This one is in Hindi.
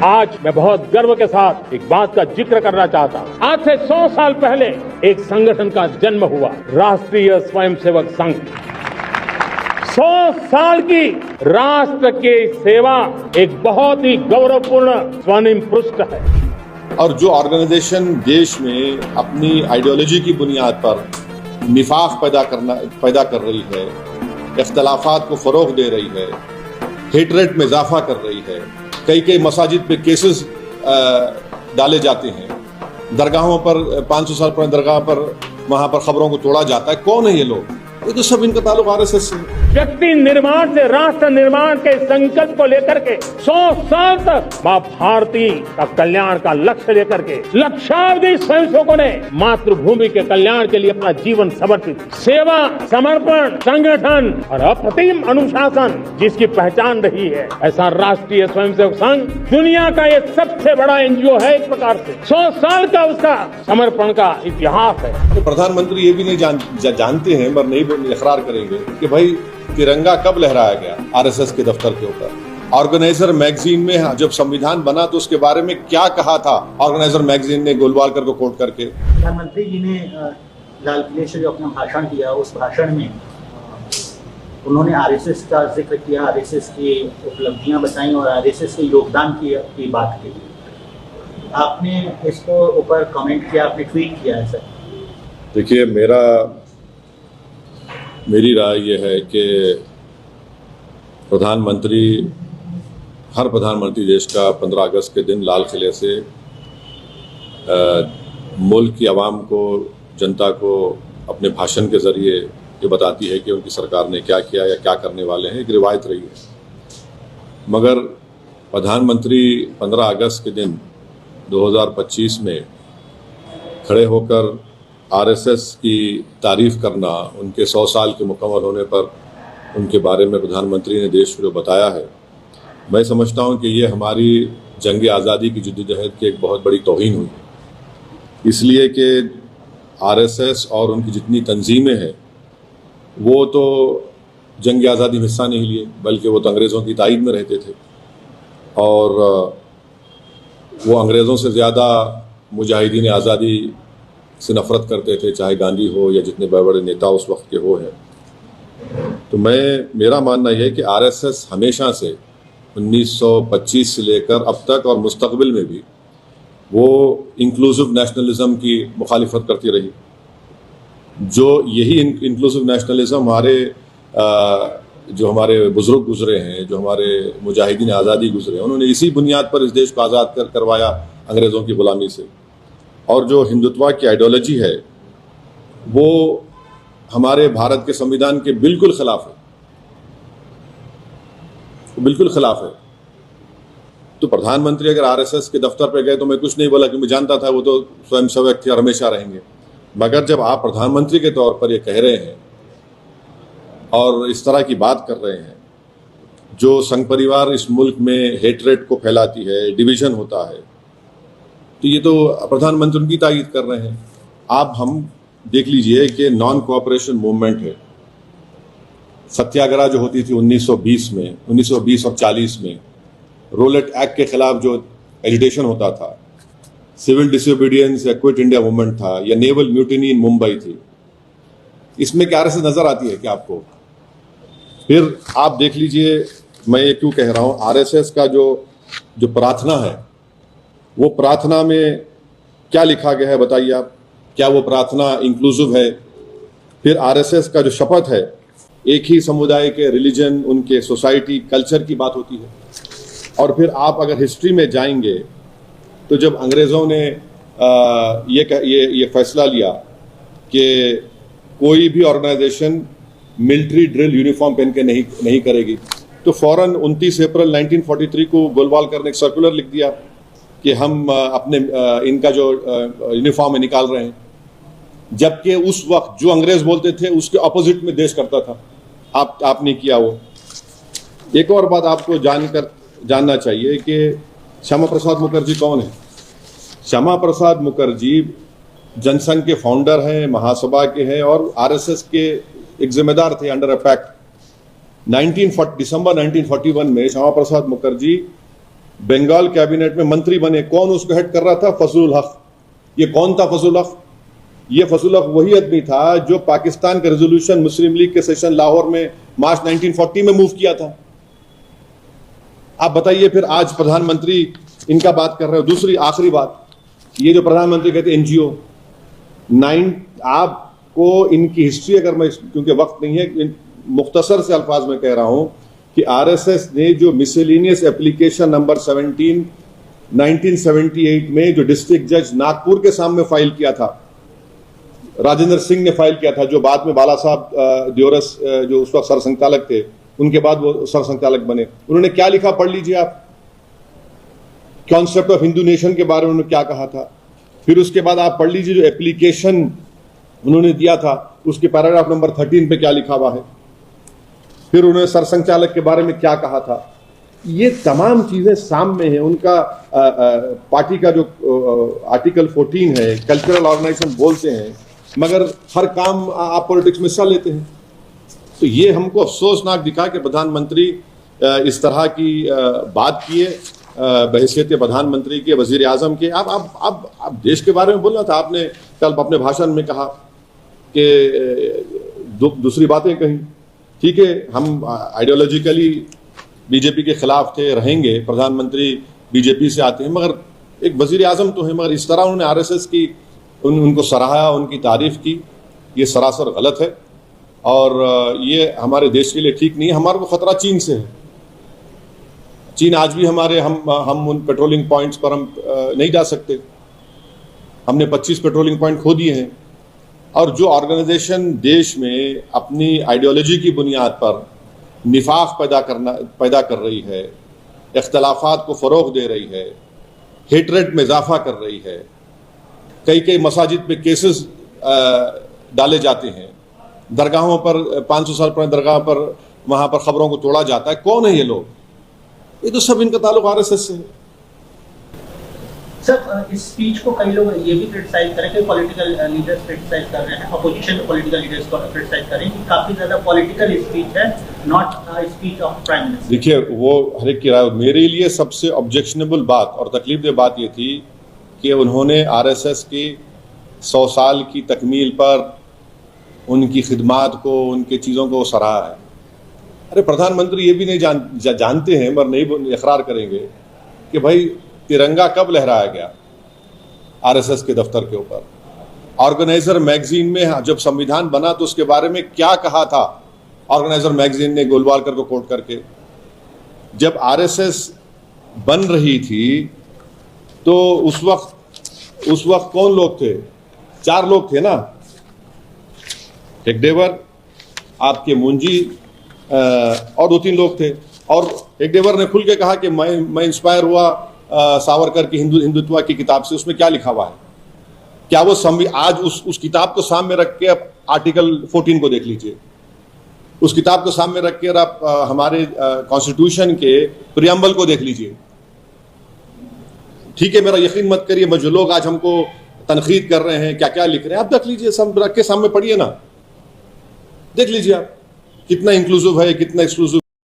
आज मैं बहुत गर्व के साथ एक बात का जिक्र करना चाहता हूँ। आज से 100 साल पहले एक संगठन का जन्म हुआ, राष्ट्रीय स्वयंसेवक संघ। 100 साल की राष्ट्र की सेवा एक बहुत ही गौरवपूर्ण स्वर्णिम पृष्ठ है। और जो ऑर्गेनाइजेशन देश में अपनी आइडियोलॉजी की बुनियाद पर निफाक पैदा कर रही है, इख्तलाफात को फरोग दे रही है, हेटरेट में इजाफा कर रही है, कई मसाजिद पे केसेस डाले जाते हैं, दरगाहों पर 500 साल पुरानी दरगाह पर वहां पर खबरों को तोड़ा जाता है। कौन है ये लोग? ये तो सब इनका ताल्लुक आरएसएस से। व्यक्ति निर्माण से राष्ट्र निर्माण के संकल्प को लेकर के 100 साल तक मां भारती का कल्याण का लक्ष्य लेकर के लक्षावधि स्वयंसेवकों ने मातृभूमि के कल्याण के लिए अपना जीवन समर्पित, सेवा, समर्पण, संगठन और अप्रतिम अनुशासन जिसकी पहचान रही है, ऐसा राष्ट्रीय स्वयंसेवक संघ दुनिया का ये सबसे बड़ा एनजीओ है। एक प्रकार से 100 साल का उसका समर्पण का इतिहास है। तो प्रधानमंत्री ये भी नहीं जानते हैं, पर नहीं इकरार करेंगे कि भाई तिरंगा कब लहराया गया आरएसएस के दफ्तर के ऊपर। ऑर्गेनाइजर मैगजीन में जब संविधान बना तो उसके बारे में क्या कहा था ऑर्गेनाइजर मैगजीन ने गोलवालकर को कोट करके? प्रधानमंत्री जी ने लाल किले से जो अपना भाषण दिया, उस भाषण में उन्होंने आरएसएस का जिक्र किया, आरएसएस की उपलब्धियां बताई और आरएसएस के योगदान की बात की। आपने इसको ऊपर कमेंट किया, आपने ट्वीट किया है सर। देखिए, मेरी राय यह है कि हर प्रधानमंत्री देश का 15 अगस्त के दिन लाल किले से मुल्क की आवाम को, जनता को अपने भाषण के जरिए ये बताती है कि उनकी सरकार ने क्या किया या क्या करने वाले हैं। एक रिवायत रही है। मगर प्रधानमंत्री 15 अगस्त के दिन 2025 में खड़े होकर आरएसएस की तारीफ करना, उनके 100 साल के मुकम्मल होने पर उनके बारे में प्रधानमंत्री ने देश को जो बताया है, मैं समझता हूं कि ये हमारी जंग आज़ादी की जद्दोजहद की एक बहुत बड़ी तौहीन हुई। इसलिए कि आरएसएस और उनकी जितनी तंजीमें हैं वो तो जंग आज़ादी में हिस्सा नहीं लिए, बल्कि वो तो अंग्रेज़ों की ताईद में रहते थे और वो अंग्रेज़ों से ज़्यादा मुजाहिदीन आज़ादी से नफरत करते थे, चाहे गांधी हो या जितने बड़े बड़े नेता उस वक्त के हो हैं। तो मेरा मानना यह है कि आरएसएस हमेशा से 1925 से लेकर अब तक और मुस्तकबिल में भी वो इंक्लूसिव नेशनलिज्म की मुखालिफत करती रही। जो यही इंक्लूसिव नेशनलिज्म जो हमारे बुजुर्ग गुजरे हैं, जो हमारे मुजाहिदीन आज़ादी गुजरे हैं, उन्होंने इसी बुनियाद पर इस देश को आज़ाद करवाया अंग्रेज़ों की गुलामी से। और जो हिंदुत्व की आइडियोलॉजी है वो हमारे भारत के संविधान के बिल्कुल खिलाफ है, बिल्कुल खिलाफ है। तो प्रधानमंत्री अगर आरएसएस के दफ्तर पे गए तो मैं कुछ नहीं बोला, क्योंकि मैं जानता था वो तो स्वयंसेवक थे और हमेशा रहेंगे। मगर जब आप प्रधानमंत्री के तौर पर ये कह रहे हैं और इस तरह की बात कर रहे हैं, जो संघ परिवार इस मुल्क में हेटरेट को फैलाती है, डिवीजन होता है, तो ये तो प्रधानमंत्री उनकी तायीद कर रहे हैं। आप हम देख लीजिए कि नॉन कोऑपरेशन मूवमेंट है, सत्याग्रह जो होती थी 1920 और 40 में, रोलेट एक्ट के खिलाफ जो एजिटेशन होता था, सिविल डिसोबीडियंस या क्विट इंडिया मूवमेंट था, या नेवल म्यूटिनी इन मुंबई थी, इसमें क्या आरएसएस नजर आती है क्या आपको? फिर आप देख लीजिए, मैं ये क्यों कह रहा हूँ, आरएसएस का जो प्रार्थना है, वो प्रार्थना में क्या लिखा गया है बताइए आप? क्या वो प्रार्थना इंक्लूसिव है? फिर आरएसएस का जो शपथ है, एक ही समुदाय के, रिलीजन, उनके सोसाइटी, कल्चर की बात होती है। और फिर आप अगर हिस्ट्री में जाएंगे तो जब अंग्रेज़ों ने ये फैसला लिया कि कोई भी ऑर्गेनाइजेशन मिलिट्री ड्रिल यूनिफॉर्म पहन के नहीं करेगी, तो फौरन 29 अप्रैल 1943 को गोलवालकर ने एक सर्कुलर लिख दिया कि हम अपने इनका जो यूनिफॉर्म है निकाल रहे हैं। जबकि उस वक्त जो अंग्रेज बोलते थे उसके ऑपोजिट में देश करता था। आपने किया वो। एक और बात आपको जानना चाहिए कि श्यामा प्रसाद मुखर्जी कौन है? श्यामा प्रसाद मुखर्जी जनसंघ के फाउंडर हैं, महासभा के हैं और आरएसएस के एक जिम्मेदार थे अंडर अ पैक्ट। दिसंबर 1941 में श्यामा प्रसाद मुखर्जी बंगाल कैबिनेट में मंत्री बने, कौन उसको हेड कर रहा था? फजलुल हक। ये कौन था फजलुल हक? ये फजलुल हक वही आदमी था जो पाकिस्तान का रेजोल्यूशन मुस्लिम लीग के सेशन लाहौर में मार्च 1940 में मूव किया था। आप बताइए फिर आज प्रधानमंत्री इनका बात कर रहे हो। दूसरी आखिरी बात, ये जो प्रधानमंत्री कहते एनजीओ, आपको इनकी हिस्ट्री अगर मैं, क्योंकि वक्त नहीं है, मुख्तसर से अल्फाज में कह रहा हूं कि आरएसएस ने जो मिसलेनियस एप्लीकेशन नंबर 17 1978 में जो डिस्ट्रिक्ट जज नागपुर के सामने फाइल किया था, राजेंद्र सिंह ने फाइल किया था, जो बाद में बाला साहब दियोरस जो उस वक्त सरसंघचालक थे, उनके बाद वो सरसंघचालक बने, उन्होंने क्या लिखा पढ़ लीजिए आप। कॉन्सेप्ट ऑफ हिंदू नेशन के बारे में उन्होंने क्या कहा था। फिर उसके बाद आप पढ़ लीजिए जो एप्लीकेशन उन्होंने दिया था, उसके पैराग्राफ नंबर 13 पे क्या लिखा हुआ है। फिर उन्होंने सरसंघचालक के बारे में क्या कहा था। ये तमाम चीजें सामने हैं। उनका पार्टी का जो आर्टिकल 14 है, कल्चरल ऑर्गेनाइजेशन बोलते हैं, मगर हर काम आप पॉलिटिक्स में हिस्सा लेते हैं। तो ये हमको अफसोसनाक दिखा कि प्रधानमंत्री इस तरह की बात किए बहैसियत प्रधानमंत्री के, वजीर आजम के। आप देश के बारे में बोलना था, आपने कल अपने भाषण में कहा कि दूसरी बातें कही। ठीक है, हम आइडियोलॉजिकली बीजेपी के खिलाफ थे, रहेंगे, प्रधानमंत्री बीजेपी से आते हैं, मगर एक वजीर आजम तो है। मगर इस तरह उन्होंने आरएसएस की उनको सराहा, उनकी तारीफ की, ये सरासर गलत है और ये हमारे देश के लिए ठीक नहीं है। हमारे को खतरा चीन से है। चीन आज भी हम उन पेट्रोलिंग पॉइंट्स पर हम नहीं जा सकते। हमने 25 पेट्रोलिंग पॉइंट खो दिए हैं। और जो ऑर्गेनाइजेशन देश में अपनी आइडियोलॉजी की बुनियाद पर निफाक पैदा कर रही है, इख्तलाफात को फ़रोग़ दे रही है, हेटरेट में इजाफा कर रही है, कई मसाजिद पे केसेस डाले जाते हैं, दरगाहों पर 500 साल पुरानी दरगाह पर वहाँ पर ख़बरों को तोड़ा जाता है। कौन है ये लोग? ये तो सब इनका ताल्लुक आरएसएस से है। सर, इस स्पीच को कई लोग ये भी क्रिटिसाइज करें कि पॉलिटिकल लीडर्स क्रिटिसाइज कर रहे हैं, अपोजिशन के पॉलिटिकल लीडर्स को क्रिटिसाइज करें कि काफ़ी ज़्यादा पॉलिटिकल स्पीच है, not speech of prime minister. देखिए, वो हर एक की राय। मेरे लिए सबसे ऑब्जेक्शनेबल बात और तकलीफदेह बात ये थी कि उन्होंने आरएसएस की 100 साल की तकमील पर उनकी खिदमात को, उनके चीज़ों को सराहा है। अरे प्रधानमंत्री ये भी नहीं जानते हैं, मगर नहीं इकरार करेंगे कि भाई तिरंगा कब लहराया गया आरएसएस के दफ्तर के ऊपर। ऑर्गेनाइजर मैगजीन में जब संविधान बना तो उसके बारे में क्या कहा था ऑर्गेनाइजर मैगजीन ने, गोलवालकर को कोट करके। जब आरएसएस बन रही थी तो उस वक्त कौन लोग थे? 4 लोग थे ना, हेगडेवर, आपके मुंजी और 2-3 लोग थे। और हेगडेवर ने खुल के कहा कि मैं इंस्पायर हुआ सावरकर की हिंदुत्व की किताब से। उसमें क्या लिखा हुआ है? क्या वो आज उस किताब को सामने रख के आप आर्टिकल 14 को देख लीजिए, उस किताब को सामने रख के आप हमारे कॉन्स्टिट्यूशन के प्रियम्बल को देख लीजिए। ठीक है, मेरा यकीन मत करिए, मगर जो लोग आज हमको तनकीद कर रहे हैं, क्या क्या लिख रहे हैं, आप देख लीजिए, सब रख के सामने पढ़िए ना, देख लीजिए आप कितना इंक्लूसिव है, कितना एक्सक्लूसिव